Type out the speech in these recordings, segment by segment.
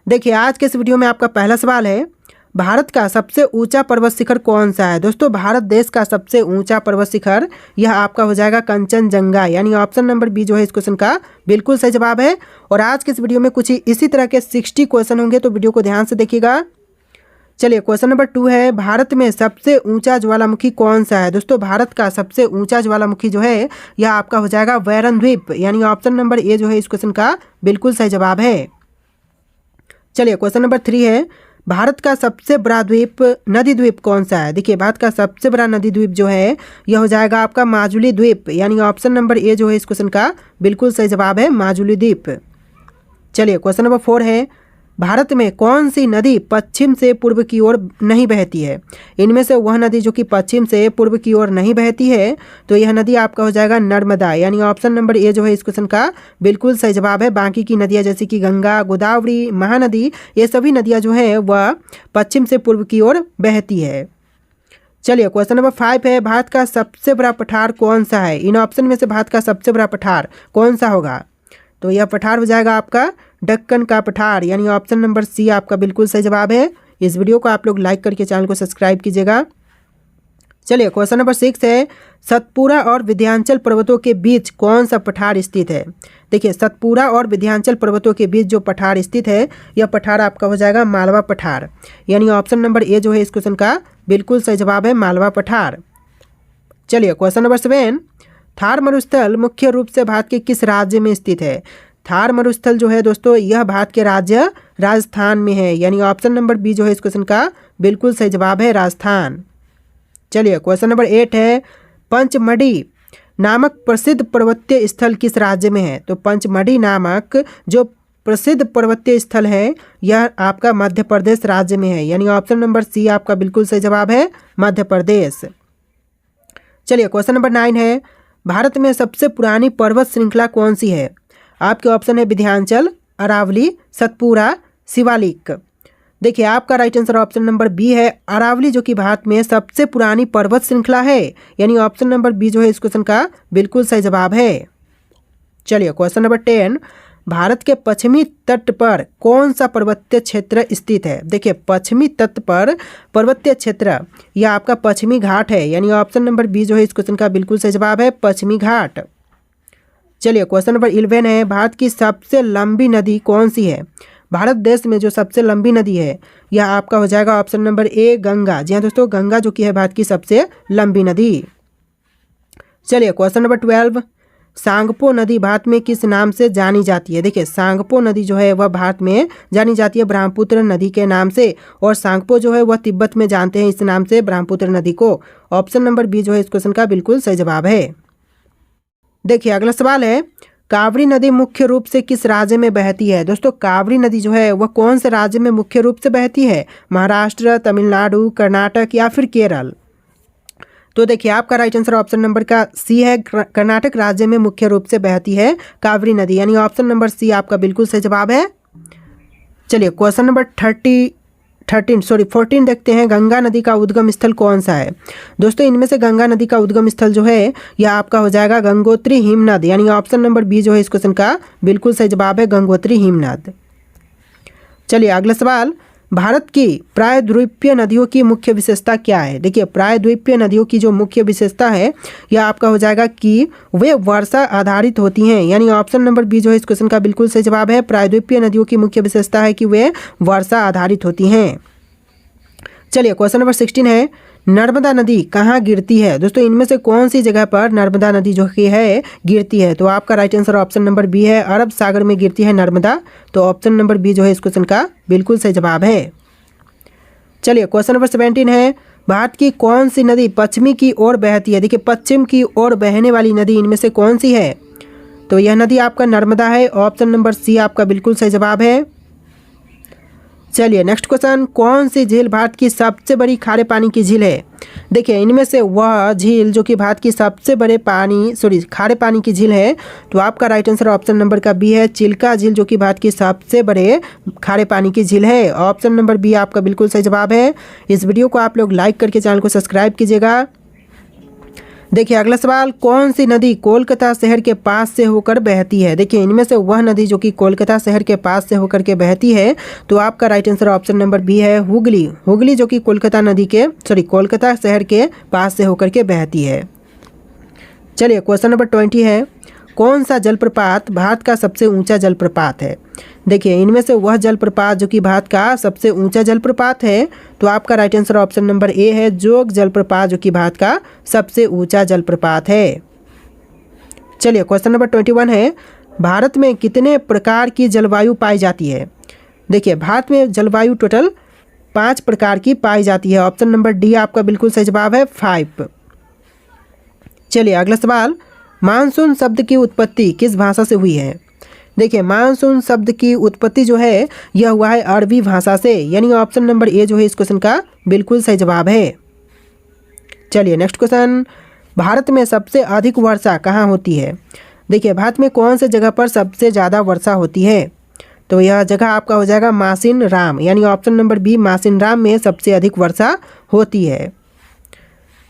देखिए आज के इस वीडियो में आपका पहला सवाल है, भारत का सबसे ऊंचा पर्वत शिखर कौन सा है। दोस्तों भारत देश का सबसे ऊंचा पर्वत शिखर यह आपका हो जाएगा कंचनजंगा, यानी ऑप्शन नंबर बी जो है इस क्वेश्चन का बिल्कुल सही जवाब है। और आज के इस वीडियो में कुछ इसी तरह के 60 क्वेश्चन होंगे, तो वीडियो को ध्यान से देखिएगा। चलिए क्वेश्चन नंबर 2 है, भारत में सबसे ऊंचा ज्वालामुखी कौन सा है। दोस्तों भारत का सबसे ऊंचा ज्वालामुखी जो है यह आपका हो जाएगा वैरन द्वीप, यानी ऑप्शन नंबर ए जो है इस क्वेश्चन का बिल्कुल सही जवाब है। चलिए क्वेश्चन नंबर 3 है, भारत का सबसे बड़ा द्वीप नदी द्वीप कौन सा है। देखिए भारत का सबसे बड़ा नदी द्वीप जो है यह हो जाएगा आपका माजुली द्वीप, यानी ऑप्शन नंबर ए जो है इस क्वेश्चन का बिल्कुल सही जवाब है, माजुली द्वीप। चलिए क्वेश्चन नंबर 4 है, भारत में कौन सी नदी पश्चिम से पूर्व की ओर नहीं बहती है। इनमें से वह नदी जो कि पश्चिम से पूर्व की ओर नहीं बहती है, तो यह नदी आपका हो जाएगा नर्मदा, यानी ऑप्शन नंबर ए जो है इस क्वेश्चन का बिल्कुल सही जवाब है। बाकी की नदियां जैसे कि गंगा, गोदावरी, महानदी, ये सभी नदियां जो है वह पश्चिम से पूर्व की ओर बहती है। चलिए क्वेश्चन नंबर 5 है, भारत का सबसे बड़ा पठार कौन सा है। इन ऑप्शन में से भारत का सबसे बड़ा पठार कौन सा होगा, तो यह पठार हो जाएगा आपका दक्कन का पठार, यानी ऑप्शन नंबर सी आपका बिल्कुल सही जवाब है। इस वीडियो को आप लोग लाइक करके चैनल को सब्सक्राइब कीजिएगा। चलिए क्वेश्चन नंबर 6 है, सतपुरा और विंध्याचल पर्वतों के बीच कौन सा पठार स्थित है। देखिए सतपुरा और विंध्याचल पर्वतों के बीच जो पठार स्थित है यह पठार आपका हो जाएगा मालवा पठार, यानी ऑप्शन नंबर ए जो है इस क्वेश्चन का बिल्कुल सही जवाब है, मालवा पठार। चलिए क्वेश्चन नंबर 7, थार मरुस्थल मुख्य रूप से भारत के किस राज्य में स्थित है। थार मरुस्थल जो है दोस्तों यह भारत के राज्य राजस्थान में है, यानी ऑप्शन नंबर बी जो है इस क्वेश्चन का बिल्कुल सही जवाब है, राजस्थान। चलिए क्वेश्चन नंबर 8 है, पंचमढ़ी नामक प्रसिद्ध पर्वतीय स्थल किस राज्य में है। तो पंचमढ़ी नामक जो प्रसिद्ध पर्वतीय स्थल है यह आपका मध्य प्रदेश राज्य में है, यानी ऑप्शन नंबर सी आपका बिल्कुल सही जवाब है, मध्य प्रदेश। चलिए क्वेश्चन नंबर 9 है, भारत में सबसे पुरानी पर्वत श्रृंखला कौन सी है। आपके ऑप्शन है विंध्याचल, अरावली, सतपुरा, शिवालिक। देखिए आपका right answer option number B है, अरावली, जो कि भारत में सबसे पुरानी पर्वत श्रृंखला है, यानी ऑप्शन नंबर बी जो है इस क्वेश्चन का बिल्कुल सही जवाब है। चलिए क्वेश्चन नंबर 10, भारत के पश्चिमी तट पर कौन सा पर्वतीय क्षेत्र स्थित है। देखिए पश्चिमी तट पर पर्वतीय क्षेत्र यह आपका पश्चिमी घाट है, यानी ऑप्शन नंबर बी जो है इस क्वेश्चन का बिल्कुल सही जवाब है, पश्चिमी घाट। चलिए क्वेश्चन नंबर 11 है, भारत की सबसे लंबी नदी कौन सी है। भारत देश में जो सबसे लंबी नदी है यह आपका हो जाएगा ऑप्शन नंबर ए, गंगा। जी हाँ दोस्तों, गंगा जो कि है भारत की सबसे लंबी नदी। चलिए क्वेश्चन नंबर 12, सांगपो नदी भारत में किस नाम से जानी जाती है। देखिए सांगपो नदी जो है वह भारत में जानी जाती है ब्रह्मपुत्र नदी के नाम से, और सांगपो जो है वह तिब्बत में जानते हैं इस नाम से, ब्रह्मपुत्र नदी को। ऑप्शन नंबर बी जो है इस क्वेश्चन का बिल्कुल सही जवाब है। देखिए अगला सवाल है, कावेरी नदी मुख्य रूप से किस राज्य में बहती है। दोस्तों कावेरी नदी जो है वह कौन से राज्य में मुख्य रूप से बहती है, महाराष्ट्र, तमिलनाडु, कर्नाटक या फिर केरल। तो देखिए आपका राइट आंसर ऑप्शन नंबर का सी है, कर्नाटक राज्य में मुख्य रूप से बहती है कावेरी नदी, यानी ऑप्शन नंबर सी आपका बिल्कुल सही जवाब है। चलिए क्वेश्चन नंबर 14 देखते हैं, गंगा नदी का उद्गम स्थल कौन सा है। दोस्तों इनमें से गंगा नदी का उद्गम स्थल जो है यह आपका हो जाएगा गंगोत्री हिमनद, यानी ऑप्शन नंबर बी जो है इस क्वेश्चन का बिल्कुल सही जवाब है, गंगोत्री हिमनद। चलिए अगला सवाल, भारत की प्रायद्वीपीय नदियों की मुख्य विशेषता क्या है। देखिए प्रायद्वीपीय नदियों की जो मुख्य विशेषता है यह आपका हो जाएगा कि वे वर्षा आधारित होती हैं, यानी ऑप्शन नंबर बी जो है इस क्वेश्चन का बिल्कुल सही जवाब है, प्रायद्वीपीय नदियों की मुख्य विशेषता है कि वे वर्षा आधारित होती हैं। चलिए क्वेश्चन नंबर 16 है, नर्मदा नदी कहाँ गिरती है। दोस्तों इनमें से कौन सी जगह पर नर्मदा नदी जो कि है गिरती है। तो आपका right answer option number B है, अरब सागर में गिरती है नर्मदा, तो ऑप्शन नंबर बी जो है इस क्वेश्चन का बिल्कुल सही जवाब है। चलिए क्वेश्चन नंबर 17 है, भारत की कौन सी नदी पश्चिमी की ओर बहती है। देखिए पश्चिम की ओर बहने वाली नदी इनमें से कौन सी है, तो यह नदी आपका नर्मदा है, ऑप्शन नंबर सी आपका बिल्कुल सही जवाब है। चलिए नेक्स्ट क्वेश्चन, कौन सी झील भारत की सबसे बड़ी खारे पानी की झील है। देखिए इनमें से वह झील जो कि भारत की सबसे बड़े खारे पानी की झील है, तो आपका राइट आंसर ऑप्शन नंबर का बी है, चिल्का झील, जो कि भारत की सबसे बड़े खारे पानी की झील है, ऑप्शन नंबर बी आपका बिल्कुल सही जवाब है। इस वीडियो को आप लोग लाइक करके चैनल को सब्सक्राइब कीजिएगा। देखिए अगला सवाल, कौन सी नदी कोलकाता शहर के पास से होकर बहती है? देखिए इनमें से वह नदी जो कि कोलकाता शहर के पास से होकर के बहती है, तो आपका right answer option number B है, हुगली। हुगली जो कि कोलकाता शहर के पास से होकर के बहती है। चलिए क्वेश्चन नंबर 20 है, कौन सा जलप्रपात भारत का सबसे ऊंचा जलप्रपात है? देखिए इनमें से वह जलप्रपात जो कि भारत का सबसे ऊंचा जलप्रपात है, तो आपका right answer option number A है, जोग जलप्रपात जो कि भारत का सबसे ऊंचा जलप्रपात है। चलिए क्वेश्चन नंबर 21 है, भारत में कितने प्रकार की जलवायु पाई जाती है? देखिए भारत में जलवायु टोटल 5 प्रकार की पाई जाती है। ऑप्शन नंबर डी आपका बिल्कुल सही जवाब है, 5। चलिए अगला सवाल, मानसून शब्द की उत्पत्ति किस भाषा से हुई है? देखिए मानसून शब्द की उत्पत्ति जो है यह हुआ है अरबी भाषा से, यानी ऑप्शन नंबर ए जो है इस क्वेश्चन का बिल्कुल सही जवाब है। चलिए नेक्स्ट क्वेश्चन, भारत में सबसे अधिक वर्षा कहाँ होती है? देखिए भारत में कौन से जगह पर सबसे ज़्यादा वर्षा होती है? तो यह जगह आपका हो जाएगा मासिन राम, यानी ऑप्शन नंबर बी मासिन राम में सबसे अधिक वर्षा होती है।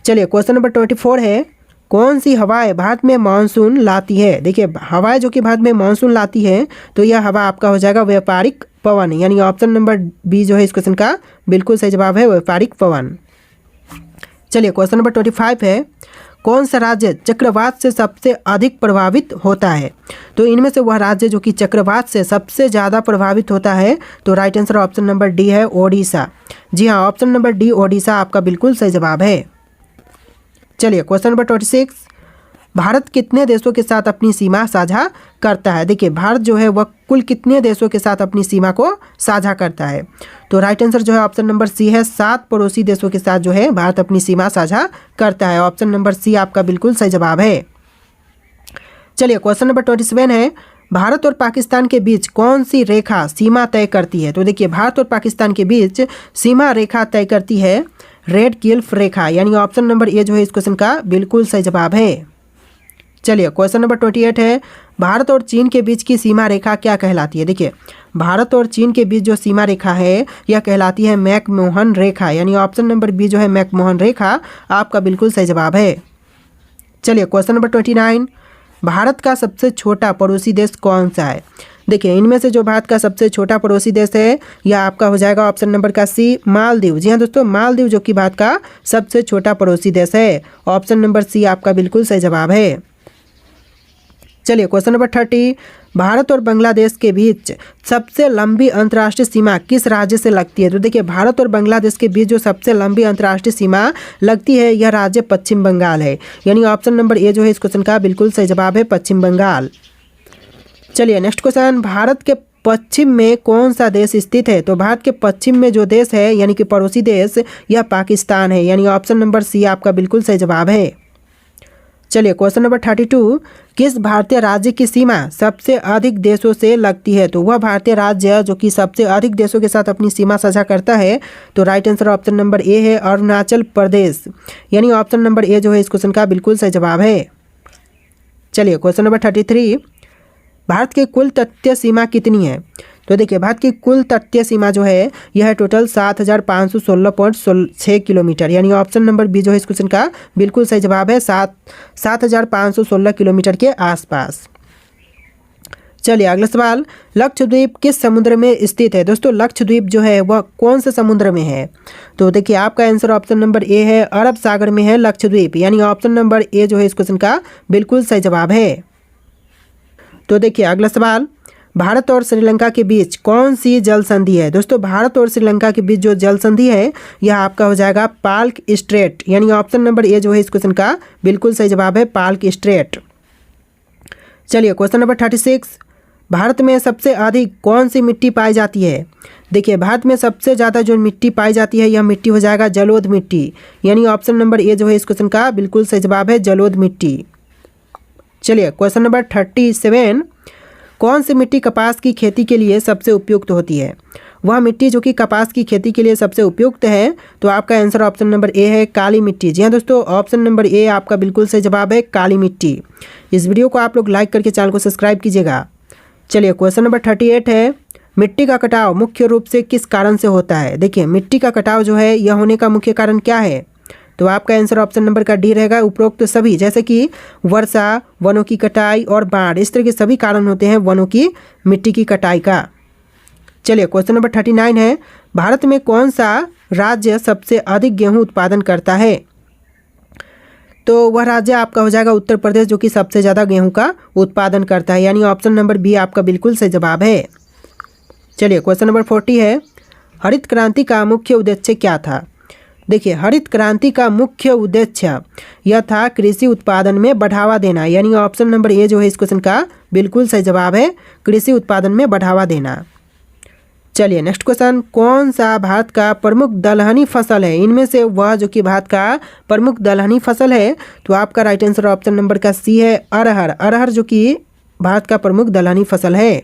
चलिए क्वेश्चन नंबर 24 है, कौन सी हवाएं भारत में मानसून लाती है? देखिए हवाएं जो कि भारत में मानसून लाती है, तो यह हवा आपका हो जाएगा व्यापारिक पवन, यानी ऑप्शन नंबर बी जो है इस क्वेश्चन का बिल्कुल सही जवाब है, व्यापारिक पवन। चलिए क्वेश्चन नंबर 25 है, कौन सा राज्य चक्रवात से सबसे अधिक प्रभावित होता है? तो इनमें से वह राज्य जो कि चक्रवात से सबसे ज़्यादा प्रभावित होता है, तो right answer option number D है, ओडिशा। जी हाँ, ऑप्शन नंबर डी ओडिशा आपका बिल्कुल सही जवाब है। चलिए क्वेश्चन नंबर 26, भारत कितने देशों के साथ अपनी सीमा साझा करता है? देखिए भारत जो है वह कुल कितने देशों के साथ अपनी सीमा को साझा करता है? तो राइट आंसर जो है ऑप्शन नंबर सी है, 7 पड़ोसी देशों के साथ जो है भारत अपनी सीमा साझा करता है। ऑप्शन नंबर सी आपका बिल्कुल सही जवाब है। चलिए क्वेश्चन नंबर 27 है, भारत और पाकिस्तान के बीच कौन सी रेखा सीमा तय करती है? तो देखिए भारत और पाकिस्तान के बीच सीमा रेखा तय करती है रेड क्लिफ रेखा, यानी ऑप्शन नंबर ए जो है इस क्वेश्चन का बिल्कुल सही जवाब है। चलिए क्वेश्चन नंबर 28 है, भारत और चीन के बीच की सीमा रेखा क्या कहलाती है? देखिए भारत और चीन के बीच जो सीमा रेखा है यह कहलाती है मैकमोहन रेखा, यानी ऑप्शन नंबर बी जो है मैकमोहन रेखा आपका बिल्कुल सही जवाब है। चलिए क्वेश्चन नंबर 29, भारत का सबसे छोटा पड़ोसी देश कौन सा है? देखिए इनमें से जो भारत का सबसे छोटा पड़ोसी देश है यह आपका हो जाएगा ऑप्शन नंबर का सी, मालदीव। जी हाँ दोस्तों, मालदीव जो कि भारत का सबसे छोटा पड़ोसी देश है। ऑप्शन नंबर सी आपका बिल्कुल सही जवाब है। चलिए क्वेश्चन नंबर 30, भारत और बांग्लादेश के बीच सबसे लंबी अंतर्राष्ट्रीय सीमा किस राज्य से लगती है? तो देखिए भारत और बांग्लादेश के बीच जो सबसे लंबी अंतर्राष्ट्रीय सीमा लगती है यह राज्य पश्चिम बंगाल है, यानी ऑप्शन नंबर ए जो है इस क्वेश्चन का बिल्कुल सही जवाब है, पश्चिम बंगाल। चलिए नेक्स्ट क्वेश्चन, भारत के पश्चिम में कौन सा देश स्थित है? तो भारत के पश्चिम में जो देश है यानी कि पड़ोसी देश यह पाकिस्तान है, यानी ऑप्शन नंबर सी आपका बिल्कुल सही जवाब है। चलिए क्वेश्चन नंबर 32, किस भारतीय राज्य की सीमा सबसे अधिक देशों से लगती है? तो वह भारतीय राज्य जो कि सबसे अधिक देशों के साथ अपनी सीमा साझा करता है, तो right answer option number A है, अरुणाचल प्रदेश, यानी ऑप्शन नंबर ए जो है इस क्वेश्चन का बिल्कुल सही जवाब है। चलिए क्वेश्चन नंबर 33, भारत की कुल तटीय सीमा कितनी है? तो देखिए भारत की कुल तटीय सीमा जो है यह है टोटल 7516.6 किलोमीटर, यानी ऑप्शन नंबर बी जो है इस क्वेश्चन का बिल्कुल सही जवाब है, 7516 किलोमीटर के आसपास। चलिए अगला सवाल, लक्षद्वीप किस समुद्र में स्थित है? दोस्तों लक्षद्वीप जो है वह कौन से समुद्र में है? तो देखिए आपका आंसर ऑप्शन नंबर ए है, अरब सागर में है लक्षद्वीप, यानी ऑप्शन नंबर ए जो है इस क्वेश्चन का बिल्कुल सही जवाब है। तो देखिए अगला सवाल, भारत और श्रीलंका के बीच कौन सी जल संधि है? दोस्तों भारत और श्रीलंका के बीच जो जल संधि है यह आपका हो जाएगा पाल्क स्ट्रेट, यानी ऑप्शन नंबर ए जो है इस क्वेश्चन का बिल्कुल सही जवाब है, पाल्क स्ट्रेट। चलिए क्वेश्चन नंबर 36, भारत में सबसे अधिक कौन सी मिट्टी पाई जाती है? देखिए भारत में सबसे ज़्यादा जो मिट्टी पाई जाती है यह मिट्टी हो जाएगा जलोढ़ मिट्टी, यानी ऑप्शन नंबर ए जो है इस क्वेश्चन का बिल्कुल सही जवाब है, जलोढ़ मिट्टी। चलिए क्वेश्चन नंबर 37, कौन सी मिट्टी कपास की खेती के लिए सबसे उपयुक्त होती है? वह मिट्टी जो कि कपास की खेती के लिए सबसे उपयुक्त है, तो आपका आंसर ऑप्शन नंबर ए है, काली मिट्टी। जी हाँ दोस्तों, ऑप्शन नंबर ए आपका बिल्कुल सही जवाब है, काली मिट्टी। इस वीडियो को आप लोग लाइक करके चैनल को सब्सक्राइब कीजिएगा। चलिए क्वेश्चन नंबर 38 है, मिट्टी का कटाव मुख्य रूप से किस कारण से होता है? देखिए मिट्टी का कटाव जो है यह होने का मुख्य कारण क्या है? तो आपका आंसर ऑप्शन नंबर का डी रहेगा। उपरोक्त सभी जैसे कि वर्षा, वनों की कटाई और बाढ़, इस तरह के सभी कारण होते हैं वनों की मिट्टी की कटाई का। चलिए क्वेश्चन नंबर 39 है, भारत में कौन सा राज्य सबसे अधिक गेहूं उत्पादन करता है? तो वह राज्य आपका हो जाएगा उत्तर प्रदेश, जो कि सबसे ज़्यादा गेहूं का उत्पादन करता है, यानी ऑप्शन नंबर बी आपका बिल्कुल सही जवाब है। चलिए क्वेश्चन नंबर 40 है, हरित क्रांति का मुख्य उद्देश्य क्या था? देखिए, हरित क्रांति का मुख्य उद्देश्य यह था कृषि उत्पादन में बढ़ावा देना, यानी ऑप्शन नंबर ए जो है इस क्वेश्चन का बिल्कुल सही जवाब है, कृषि उत्पादन में बढ़ावा देना। चलिए नेक्स्ट क्वेश्चन, कौन सा भारत का प्रमुख दलहनी फसल है? इनमें से वह जो कि भारत का प्रमुख दलहनी फसल है, तो आपका राइट आंसर ऑप्शन नंबर का सी है, अरहर। अरहर जो कि भारत का प्रमुख दलहनी फसल है।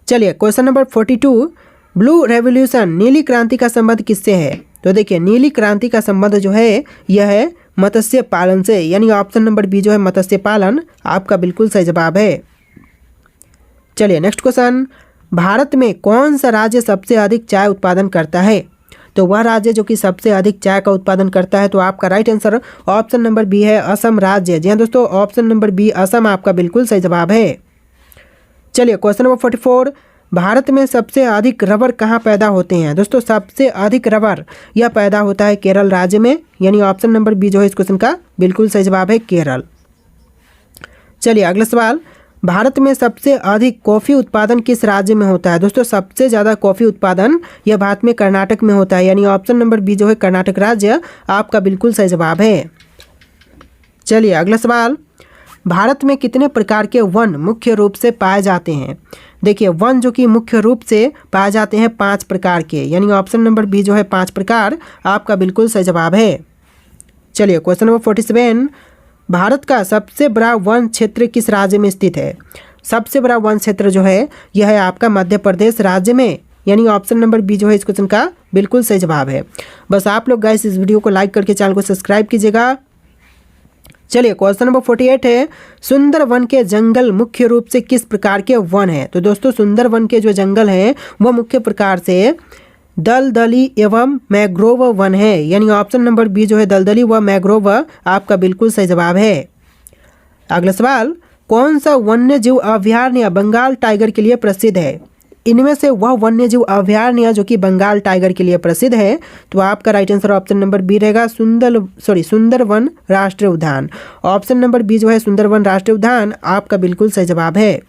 चलिए क्वेश्चन नंबर 42, ब्लू रेवोल्यूशन नीली क्रांति का संबंध किससे है? तो देखिए, नीली क्रांति का संबंध जो है यह है मत्स्य पालन से, यानी ऑप्शन नंबर बी जो है मत्स्य पालन आपका बिल्कुल सही जवाब है। चलिए नेक्स्ट क्वेश्चन, भारत में कौन सा राज्य सबसे अधिक चाय उत्पादन करता है? तो वह राज्य जो कि सबसे अधिक चाय का उत्पादन करता है, तो आपका right answer option number B है, असम राज्य। जी हाँ दोस्तों, ऑप्शन नंबर बी असम आपका बिल्कुल सही जवाब है। चलिए क्वेश्चन नंबर 44, भारत में सबसे अधिक रबर कहाँ पैदा होते हैं? दोस्तों, सबसे अधिक रबर यह पैदा होता है केरल राज्य में, यानी ऑप्शन नंबर बी जो है इस क्वेश्चन का बिल्कुल सही जवाब है, केरल। चलिए अगला सवाल, भारत में सबसे अधिक कॉफ़ी उत्पादन किस राज्य में होता है? दोस्तों, सबसे ज़्यादा कॉफ़ी उत्पादन यह भारत में कर्नाटक में होता है, यानी ऑप्शन नंबर बी जो है कर्नाटक राज्य आपका बिल्कुल सही जवाब है। चलिए अगला सवाल, भारत में कितने प्रकार के वन मुख्य रूप से पाए जाते हैं? देखिए, वन जो कि मुख्य रूप से पाए जाते हैं 5 प्रकार के, यानी ऑप्शन नंबर बी जो है 5 प्रकार आपका बिल्कुल सही जवाब है। चलिए क्वेश्चन नंबर 47, भारत का सबसे बड़ा वन क्षेत्र किस राज्य में स्थित है? सबसे बड़ा वन क्षेत्र जो है यह है आपका मध्य प्रदेश राज्य में, यानी ऑप्शन नंबर बी जो है इस क्वेश्चन का बिल्कुल सही जवाब है। बस आप लोग गाइस इस वीडियो को लाइक करके चैनल को सब्सक्राइब कीजिएगा। चलिए क्वेश्चन नंबर 48 है, सुंदरवन के जंगल मुख्य रूप से किस प्रकार के वन है? तो दोस्तों, सुंदरवन के जो जंगल हैं वह मुख्य प्रकार से दलदली एवं मैग्रोव वन है, यानी ऑप्शन नंबर बी जो है दलदली व मैग्रोव आपका बिल्कुल सही जवाब है। अगला सवाल, कौन सा वन्य जीव अभयारण्य बंगाल टाइगर के लिए प्रसिद्ध है? इनमें से वह वन्य जीव अभयारण्य जो कि बंगाल टाइगर के लिए प्रसिद्ध है, तो आपका right answer option number B रहेगा, सुंदरवन राष्ट्रीय उद्यान। ऑप्शन नंबर बी जो है सुंदरवन राष्ट्रीय उद्यान आपका बिल्कुल सही जवाब है।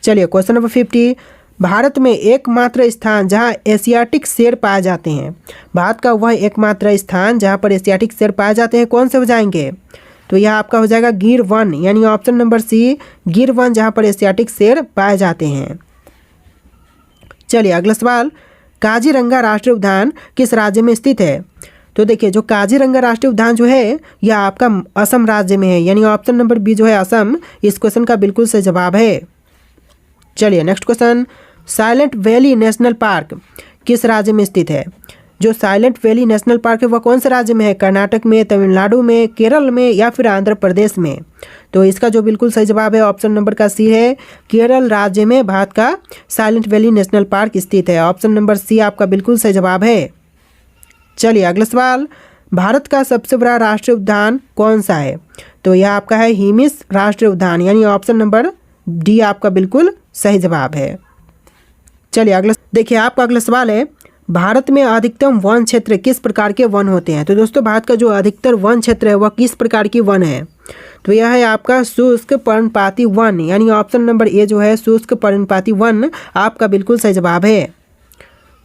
चलिए क्वेश्चन नंबर 50, भारत में एकमात्र स्थान जहां एशियाटिक शेर पाए जाते हैं, भारत का वह एकमात्र स्थान जहां पर एशियाटिक शेर पाए जाते हैं कौन से हो जाएंगे? तो यह आपका हो जाएगा गिर वन, यानी ऑप्शन नंबर सी गिर वन, जहां पर एशियाटिक शेर पाए जाते हैं। चलिए अगला सवाल, काजीरंगा राष्ट्रीय उद्यान किस राज्य में स्थित है? तो देखिए, जो काजीरंगा राष्ट्रीय उद्यान जो है यह आपका असम राज्य में है, यानी ऑप्शन नंबर बी जो है असम इस क्वेश्चन का बिल्कुल सही जवाब है। चलिए next question, silent valley national park किस राज्य में स्थित है? जो साइलेंट वैली नेशनल पार्क है वह कौन से राज्य में है? कर्नाटक में, तमिलनाडु में, केरल में या फिर आंध्र प्रदेश में? तो इसका जो बिल्कुल सही जवाब है ऑप्शन नंबर का सी है, केरल राज्य में भारत का साइलेंट वैली नेशनल पार्क स्थित है। ऑप्शन नंबर सी आपका बिल्कुल सही जवाब है। चलिए अगला सवाल, भारत का सबसे बड़ा राष्ट्रीय उद्यान कौन सा है? तो यह आपका है हिमिस राष्ट्रीय उद्यान, यानी ऑप्शन नंबर डी आपका बिल्कुल सही जवाब है। चलिए अगला देखिए, आपका अगला सवाल है, भारत में अधिकतम वन क्षेत्र किस प्रकार के वन होते हैं? तो दोस्तों, भारत का जो अधिकतर वन क्षेत्र है वह किस प्रकार की वन है? तो यह है आपका शुष्क पर्णपाती वन, यानी ऑप्शन नंबर ए जो है शुष्क पर्णपाती वन आपका बिल्कुल सही जवाब है।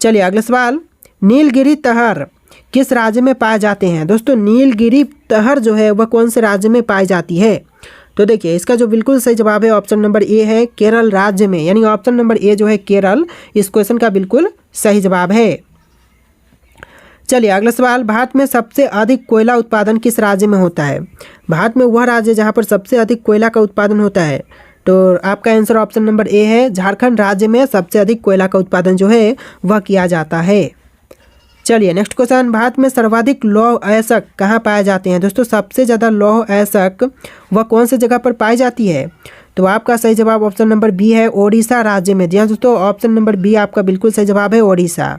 चलिए अगला सवाल, नीलगिरी तहर किस राज्य में पाए जाते हैं? दोस्तों, नीलगिरी तहर जो है वह कौन से राज्य में पाई जाती है? तो देखिए, इसका जो बिल्कुल सही जवाब है ऑप्शन नंबर ए है, केरल राज्य में, यानी ऑप्शन नंबर ए जो है केरल इस क्वेश्चन का बिल्कुल सही जवाब है। चलिए अगला सवाल, भारत में सबसे अधिक कोयला उत्पादन किस राज्य में होता है? भारत में वह राज्य जहां पर सबसे अधिक कोयला का उत्पादन होता है, तो आपका आंसर ऑप्शन नंबर ए है, झारखंड राज्य में सबसे अधिक कोयला का उत्पादन जो है वह किया जाता है। चलिए नेक्स्ट क्वेश्चन, भारत में सर्वाधिक लौह अयस्क कहाँ पाए जाते हैं? दोस्तों, सबसे ज़्यादा लौह अयस्क वह कौन सी जगह पर पाई जाती है? तो आपका सही जवाब ऑप्शन नंबर बी है, ओडिशा राज्य में। जी हाँ दोस्तों, ऑप्शन नंबर बी आपका बिल्कुल सही जवाब है, ओडिशा।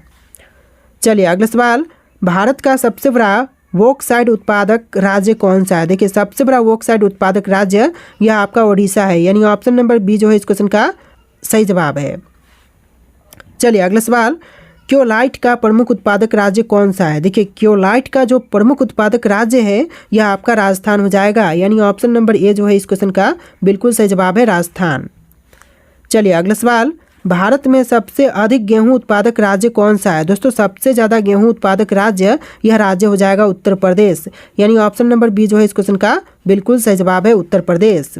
चलिए अगला सवाल, भारत का सबसे बड़ा बॉक्साइट उत्पादक राज्य कौन सा है? देखिए सबसे बड़ा बॉक्साइट उत्पादक राज्य यह आपका ओडिशा है, यानी ऑप्शन नंबर बी जो है इस क्वेश्चन का सही जवाब है। चलिए अगला सवाल, क्योलाइट का प्रमुख उत्पादक राज्य कौन सा है? देखिए क्योलाइट का जो प्रमुख उत्पादक राज्य है यह आपका राजस्थान हो जाएगा, यानी ऑप्शन नंबर ए जो है इस क्वेश्चन का बिल्कुल सही जवाब है, राजस्थान। चलिए अगला सवाल, भारत में सबसे अधिक गेहूं उत्पादक राज्य कौन सा है? दोस्तों सबसे ज़्यादा गेहूं उत्पादक राज्य यह राज्य हो जाएगा उत्तर प्रदेश, यानी ऑप्शन नंबर बी जो है इस क्वेश्चन का बिल्कुल सही जवाब है, उत्तर प्रदेश।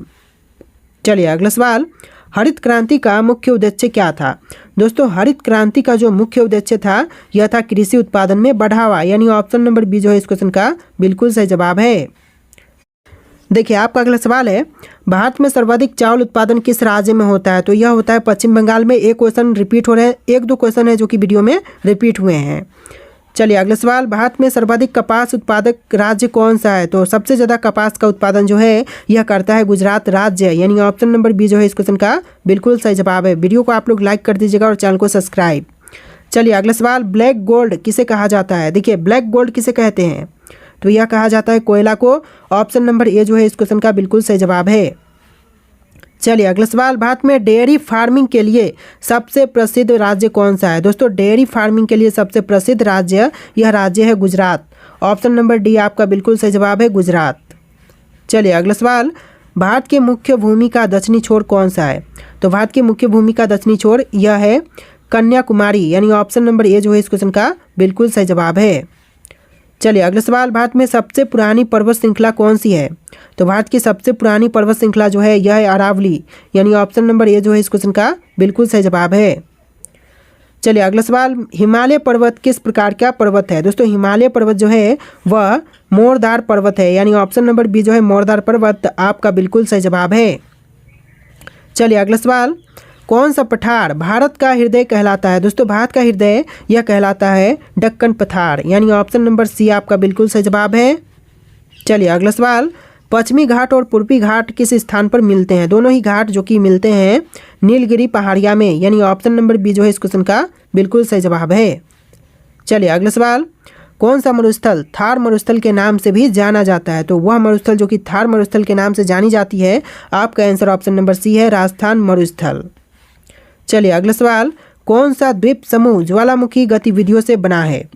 चलिए अगला सवाल, हरित क्रांति का मुख्य उद्देश्य क्या था? दोस्तों हरित क्रांति का जो मुख्य उद्देश्य था यह था कृषि उत्पादन में बढ़ावा, यानी ऑप्शन नंबर बी जो है इस क्वेश्चन का बिल्कुल सही जवाब है। देखिए आपका अगला सवाल है, भारत में सर्वाधिक चावल उत्पादन किस राज्य में होता है? तो यह होता है पश्चिम बंगाल में। एक क्वेश्चन रिपीट हो रहे हैं, एक दो क्वेश्चन है जो कि वीडियो में रिपीट हुए हैं। चलिए अगला सवाल, भारत में सर्वाधिक कपास उत्पादक राज्य कौन सा है? तो सबसे ज़्यादा कपास का उत्पादन जो है यह करता है गुजरात राज्य, यानी ऑप्शन नंबर बी जो है इस क्वेश्चन का बिल्कुल सही जवाब है। वीडियो को आप लोग लाइक कर दीजिएगा और चैनल को सब्सक्राइब। चलिए अगला सवाल, ब्लैक गोल्ड किसे कहा जाता है? देखिए ब्लैक गोल्ड किसे कहते हैं? तो यह कहा जाता है कोयला को, ऑप्शन नंबर ए जो है इस क्वेश्चन का बिल्कुल सही जवाब है। चलिए अगला सवाल, भारत में डेयरी फार्मिंग के लिए सबसे प्रसिद्ध राज्य कौन सा है? दोस्तों डेयरी फार्मिंग के लिए सबसे प्रसिद्ध राज्य यह राज्य है गुजरात, ऑप्शन नंबर डी आपका बिल्कुल सही जवाब है, गुजरात। चलिए अगला सवाल, भारत के मुख्य भूमि का दक्षिणी छोर कौन सा है? तो भारत की मुख्य भूमि का दक्षिणी छोर यह है कन्याकुमारी, यानी ऑप्शन नंबर ए जो है इस क्वेश्चन का बिल्कुल सही जवाब है। चलिए अगला सवाल, भारत में सबसे पुरानी पर्वत श्रृंखला कौन सी है? तो भारत की सबसे पुरानी पर्वत श्रृंखला जो है यह है अरावली, यानी ऑप्शन नंबर ए जो है इस क्वेश्चन का बिल्कुल सही जवाब है। चलिए अगला सवाल, हिमालय पर्वत किस प्रकार का पर्वत है? दोस्तों हिमालय पर्वत जो है वह मोरदार पर्वत है, यानी ऑप्शन नंबर बी जो है मोरदार पर्वत आपका बिल्कुल सही जवाब है। चलिए अगला सवाल, कौन सा पठार भारत का हृदय कहलाता है? दोस्तों भारत का हृदय यह कहलाता है दक्कन पठार, यानी ऑप्शन नंबर सी आपका बिल्कुल सही जवाब है। चलिए अगला सवाल, पश्चिमी घाट और पूर्वी घाट किस स्थान पर मिलते हैं? दोनों ही घाट जो कि मिलते हैं नीलगिरी पहाड़िया में, यानी ऑप्शन नंबर बी जो है इस क्वेश्चन का बिल्कुल सही जवाब है। चलिए अगला सवाल, कौन सा मरुस्थल थार मरुस्थल के नाम से भी जाना जाता है? तो वह मरुस्थल जो कि थार मरुस्थल के नाम से जानी जाती है, आपका आंसर ऑप्शन नंबर सी है, राजस्थान मरुस्थल। चलिए अगला सवाल, कौन सा द्वीप समूह ज्वालामुखी गतिविधियों से बना है?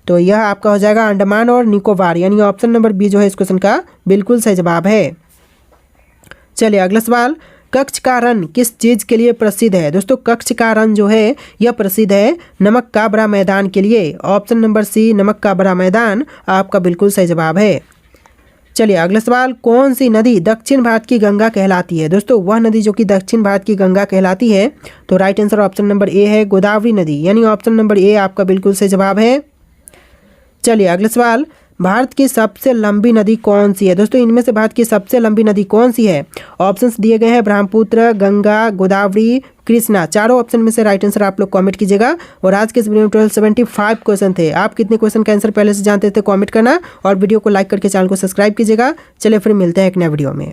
तो यह आपका हो जाएगा अंडमान और निकोबार, यानी ऑप्शन नंबर बी जो है इस क्वेश्चन का बिल्कुल सही जवाब है। चलिए अगला सवाल, कच्छ का रण किस चीज़ के लिए प्रसिद्ध है? दोस्तों कच्छ का रण जो है यह प्रसिद्ध है नमक का बड़ा मैदान के लिए, ऑप्शन नंबर सी नमक का बड़ा मैदान आपका बिल्कुल सही जवाब है। चलिए अगला सवाल, कौन सी नदी दक्षिण भारत की गंगा कहलाती है? दोस्तों वह नदी जो कि दक्षिण भारत की गंगा कहलाती है, तो right answer option number A है, गोदावरी नदी, यानी ऑप्शन नंबर ए आपका बिल्कुल सही जवाब है। चलिए अगला सवाल, भारत की सबसे लंबी नदी कौन सी है? दोस्तों इनमें से भारत की सबसे लंबी नदी कौन सी है? ऑप्शंस दिए गए हैं ब्रह्मपुत्र, गंगा, गोदावरी, कृष्णा। चारों ऑप्शन में से राइट आंसर आप लोग कमेंट कीजिएगा। और आज के इस वीडियो में टोटल 75 क्वेश्चन थे। आप कितने क्वेश्चन का आंसर पहले से जानते थे कमेंट करना, और वीडियो को लाइक करके चैनल को सब्सक्राइब कीजिएगा। चलिए फिर मिलते हैं एक नए वीडियो में।